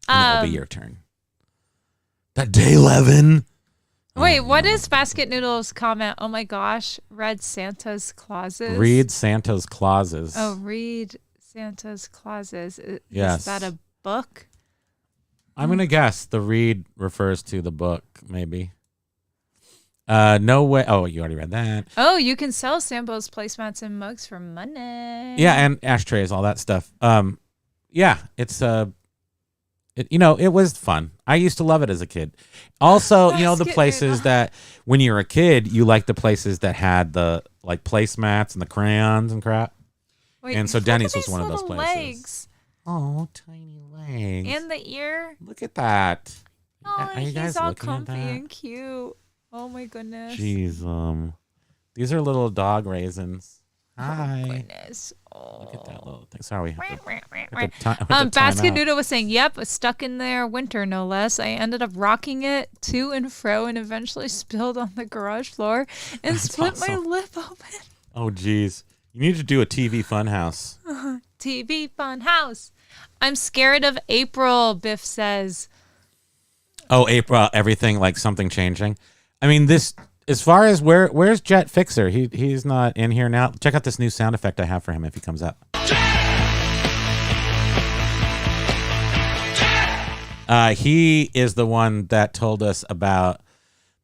And it'll be your turn. That day 11. Wait, what is Basket Noodles' comment? Oh my gosh, read Santa's clauses. Read Santa's clauses. Oh, read Santa's clauses. Yes. Is that a book? I'm going to guess the read refers to the book, maybe. No way. Oh, you already read that. Oh, you can sell samples, placemats, and mugs for money. Yeah, and ashtrays, all that stuff. Yeah, it's it was fun. I used to love it as a kid. Also, the places that when you're a kid, you like the places that had the like placemats and the crayons and crap. Wait, and so Denny's was one of those places. Legs. Oh, tiny legs. And the ear. Look at that. Oh, Are you guys he's all looking at comfy that? and cute. Oh my goodness. Jeez, these are little dog raisins. Hi. Oh goodness. Oh. Look at that little thing. Sorry, we have to Basket Noodle was saying, "Yep, stuck in there winter, no less. I ended up rocking it to and fro, and eventually spilled on the garage floor and split my lip open." Oh, geez. You need to do a TV fun house. TV fun house. I'm scared of April, Biff says. Oh, April, everything like something changing. I mean, this as far as where's Jet Fixer? He's not in here now. Check out this new sound effect I have for him if he comes up. He is the one that told us about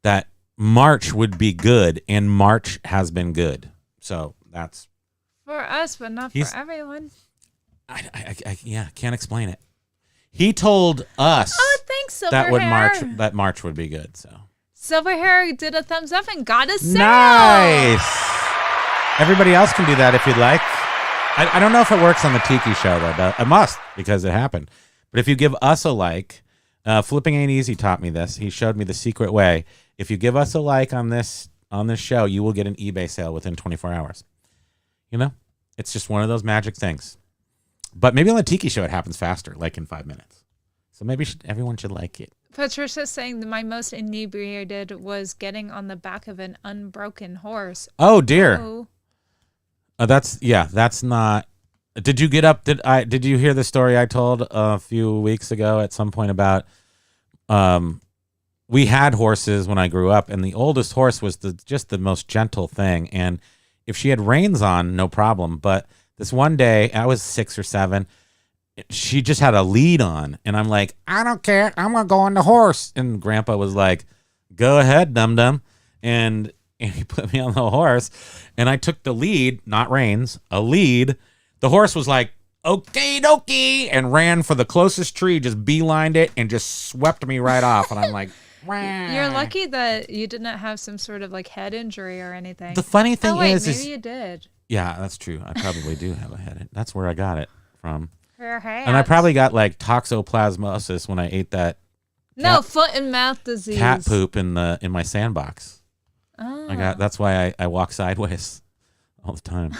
that March would be good, and March has been good. So that's for us, but not for everyone. I can't explain it. He told us thanks, that March would be good. So Silver Hair did a thumbs up and got a sale. Nice. Everybody else can do that if you'd like. I don't know if it works on the Tiki show though, but it must because it happened. But if you give us a like, Flipping Ain't Easy taught me this. He showed me the secret way. If you give us a like on this show, you will get an eBay sale within 24 hours. It's just one of those magic things. But maybe on the Tiki show it happens faster, like in 5 minutes. So maybe everyone should like it. Patricia's saying that my most inebriated was getting on the back of an unbroken horse. Oh dear. Oh. That's not. Did you get up? Did you hear the story I told a few weeks ago at some point about we had horses when I grew up, and the oldest horse was just the most gentle thing, and if she had reins on, no problem. But this one day, I was 6 or 7, she just had a lead on, and I'm like, I don't care, I'm gonna go on the horse. And Grandpa was like, go ahead, dum-dum. And he put me on the horse, and I took the lead, not reins, a lead. The horse was like, okie dokie, and ran for the closest tree, just beelined it, and just swept me right off. And I'm like, wah. You're lucky that you did not have some sort of like head injury or anything. The funny thing is maybe you did. Yeah, that's true. I probably do have a head. That's where I got it from. Perhaps. And I probably got like toxoplasmosis when I ate that. Foot and mouth disease. Cat poop in my sandbox. Oh. That's why I walk sideways all the time.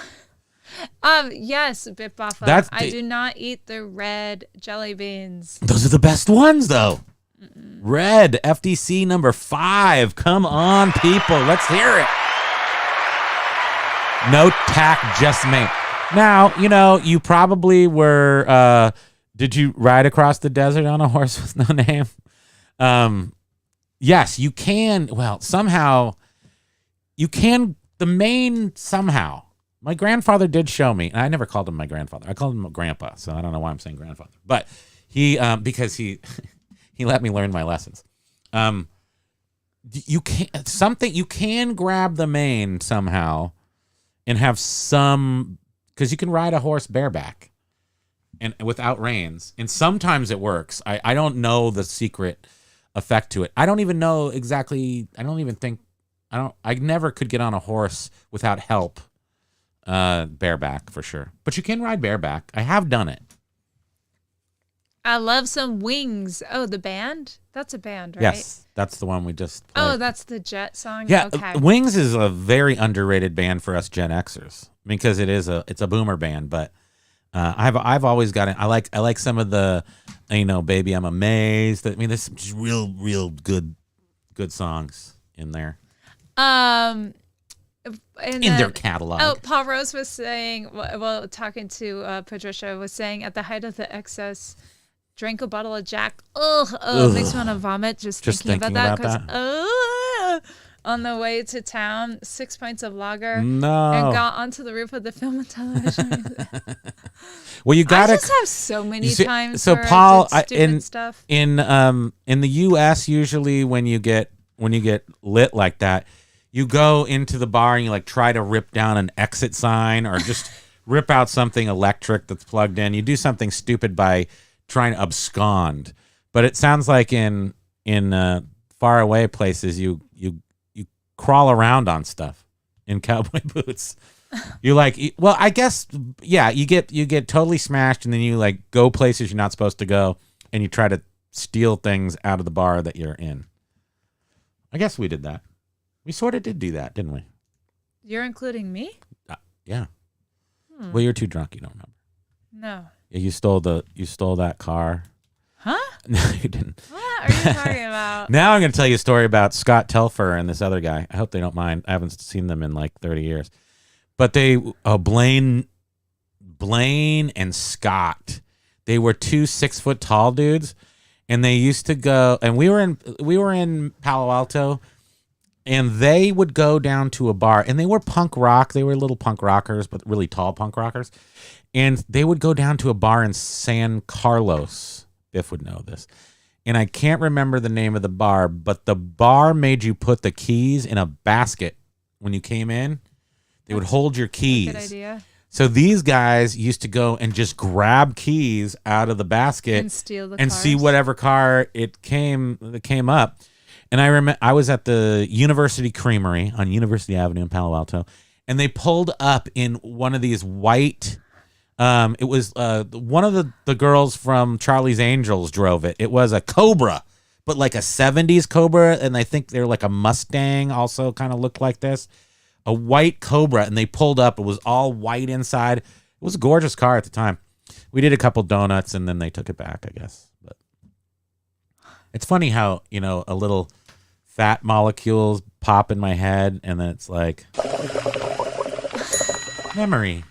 Yes, Bit Buffa. I do not eat the red jelly beans. Those are the best ones, though. Red FDC number 5. Come on, people, let's hear it. No tack, just me. Now, you probably were. Did you ride across the desert on a horse with no name? Yes, you can. Well, somehow, you can. The Maine somehow. My grandfather did show me, and I never called him my grandfather. I called him a grandpa, so I don't know why I'm saying grandfather. But he, because he let me learn my lessons. You can grab the mane somehow, and have some, because you can ride a horse bareback, and without reins, and sometimes it works. I don't know the secret effect to it. I don't even know exactly. I never could get on a horse without help. Bareback for sure, but you can ride bareback. I have done it. I love some Wings. Oh, the band? That's a band, right? Yes, that's the one we just played. Oh, that's the Jet song. Yeah, okay. Wings is a very underrated band for us Gen Xers because it's a boomer band. But I've always got it. I like some of the, Baby I'm Amazed. I mean, there's some just real good songs in there. In their catalog. Oh, Paul Rose was saying, talking to Patricia, was saying at the height of the excess, drank a bottle of Jack. It makes me want to vomit just thinking about that. Because on the way to town, 6 pints of lager. No. And got onto the roof of the film and television. Well, you got to. I just have so many times. So Paul, stupid stuff. in the U.S., usually when lit like that, you go into the bar and you like try to rip down an exit sign or just rip out something electric that's plugged in. You do something stupid by trying to abscond. But it sounds like in far away places you crawl around on stuff in cowboy boots. You like, well, I guess, yeah, you get totally smashed and then you like go places you're not supposed to go and you try to steal things out of the bar that you're in. I guess we did that. We sort of did do that, didn't we? You're including me? Yeah. Well, you're too drunk. You don't remember. No. Yeah, you stole that car. Huh? No, you didn't. What are you talking about? Now I'm going to tell you a story about Scott Telfer and this other guy. I hope they don't mind. I haven't seen them in like 30 years. But Blaine and Scott, they were 2 6-foot tall dudes, and they used to go. And we were in Palo Alto. And they would go down to a bar, and they were punk rock. They were little punk rockers, but really tall punk rockers. And they would go down to a bar in San Carlos. Biff would know this. And I can't remember the name of the bar, but the bar made you put the keys in a basket when you came in. They would hold your keys. Good idea. So these guys used to go and just grab keys out of the basket and steal the and cars. See whatever car it came up. And I remember I was at the University Creamery on University Avenue in Palo Alto, and they pulled up in one of these white. It was one of the girls from Charlie's Angels drove it. It was a Cobra, but like a 70s Cobra, and I think they're like a Mustang also kind of looked like this. A white Cobra, and they pulled up. It was all white inside. It was a gorgeous car at the time. We did a couple donuts, and then they took it back, I guess. But it's funny how, a little fat molecules pop in my head, and then it's like memory.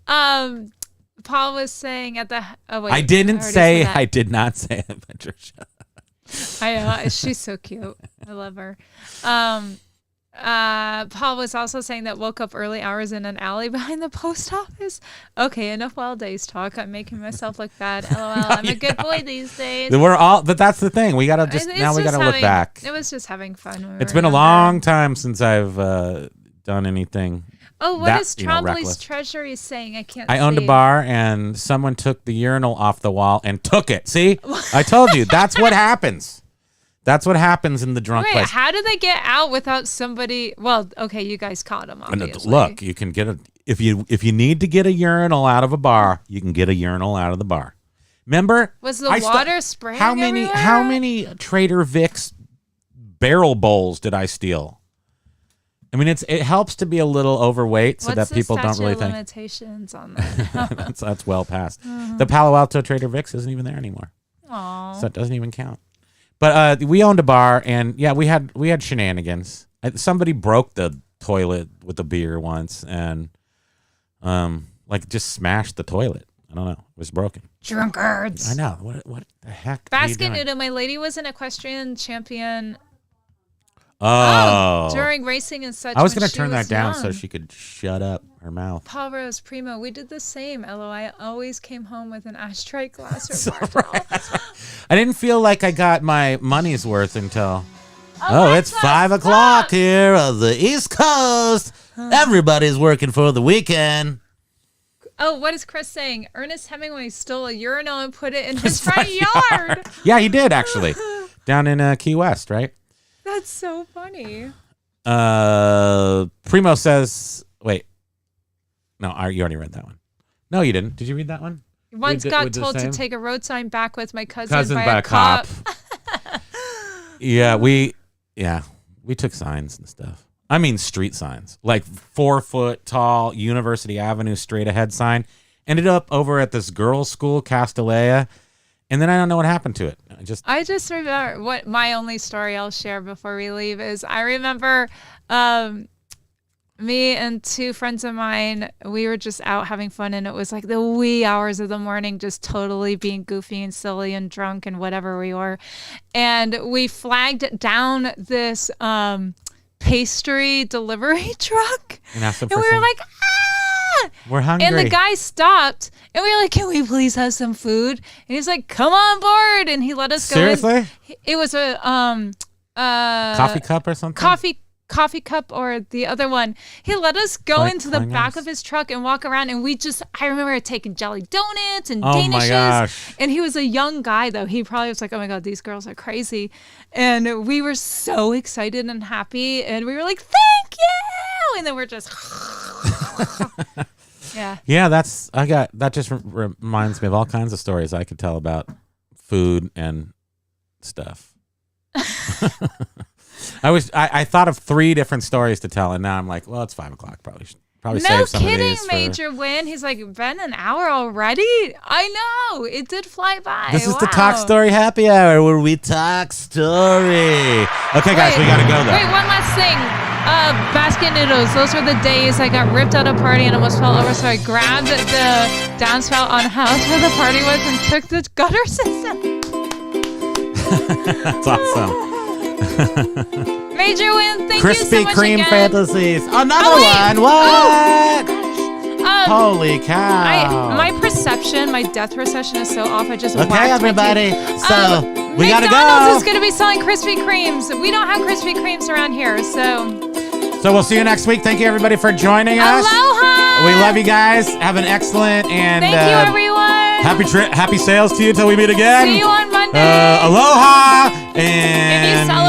Paul was saying at the. Oh wait, I did not say it, Patricia. I know, she's so cute. I love her. Paul was also saying that woke up early hours in an alley behind the post office. Okay, enough wild days talk. I'm making myself look bad. LOL. I'm a good boy these days. But that's the thing. We gotta look back. It was just having fun. It's been a long time since I've done anything. Oh, what is Trombley's Treasury saying? I can't. I owned a bar and someone took the urinal off the wall and took it. See, I told you that's what happens. That's what happens in the drunk place. Wait, how do they get out without somebody? Well, okay, you guys caught them, obviously. Look, you can get if you need to get a urinal out of a bar, you can get a urinal out of the bar. Remember? Was the water spraying everywhere? How many Trader Vic's barrel bowls did I steal? I mean, it helps to be a little overweight so that people don't really think. What's the limitations on that? that's well past. The Palo Alto Trader Vic's isn't even there anymore. Aww. So it doesn't even count. But we owned a bar, and yeah, we had shenanigans. Somebody broke the toilet with the beer once, and just smashed the toilet. I don't know. It was broken. Drunkards. I know. What the heck? Basket Noodle. My lady was an equestrian champion. Oh. During racing and such. I was going to turn that down young. so she could shut up her mouth. Paul Rose, Primo, we did the same. I always came home with an ashtray glass or bottle. I didn't feel like I got my money's worth until. It's 5 o'clock here on the East Coast. Everybody's working for the weekend. Oh, what is Chris saying? Ernest Hemingway stole a urinal and put it in his front yard. Yeah, he did actually. Down in Key West, right? That's so funny. Primo says, wait. No, you already read that one. No, you didn't. Did you read that one? Once got told to take a road sign back with my cousin by a cop. Yeah, we took signs and stuff. I mean street signs. Like 4-foot tall University Avenue straight ahead sign. Ended up over at this girls' school, Castellea. And then I don't know what happened to it. I just remember what my only story I'll share before we leave is I remember me and 2 friends of mine, we were just out having fun, and it was like the wee hours of the morning, just totally being goofy and silly and drunk and whatever we were. And we flagged down this pastry delivery truck. And we were like, we're hungry. And the guy stopped, and we were like, can we please have some food? And he's like, come on board. And he let us go. Seriously? It was a coffee cup or something? Coffee cup or the other one. He let us go into the back of his truck and walk around, and I remember taking jelly donuts and Danishes. My gosh. And he was a young guy though. He probably was like, oh my God, these girls are crazy. And we were so excited and happy, and we were like, thank you. And then we're just Yeah, that just reminds me of all kinds of stories I could tell about food and stuff. I thought of 3 different stories to tell, and now I'm like, well, it's 5:00. Probably no save some kidding, of these Major Win. He's like, been an hour already? I know. It did fly by. This is the Talk Story Happy Hour where we talk story. Okay, guys, we got to go, though. Wait, one last thing. Basket noodles. Those were the days I got ripped out of party and almost fell over, so I grabbed the downspout on house where the party was and took the gutter system. That's awesome. Major Win, thank Krispy you so much Kreme again. Fantasies. Another one. What? Oh, holy cow. My death perception is so off. I just okay, everybody. So we got to go. McDonald's is going to be selling Krispy Kremes. We don't have Krispy Kremes around here, so we'll see you next week. Thank you, everybody, for joining us. Aloha. We love you guys. Have an excellent and thank you, everyone. Happy sales to you till we meet again. See you on Monday. Aloha. And if you celebrate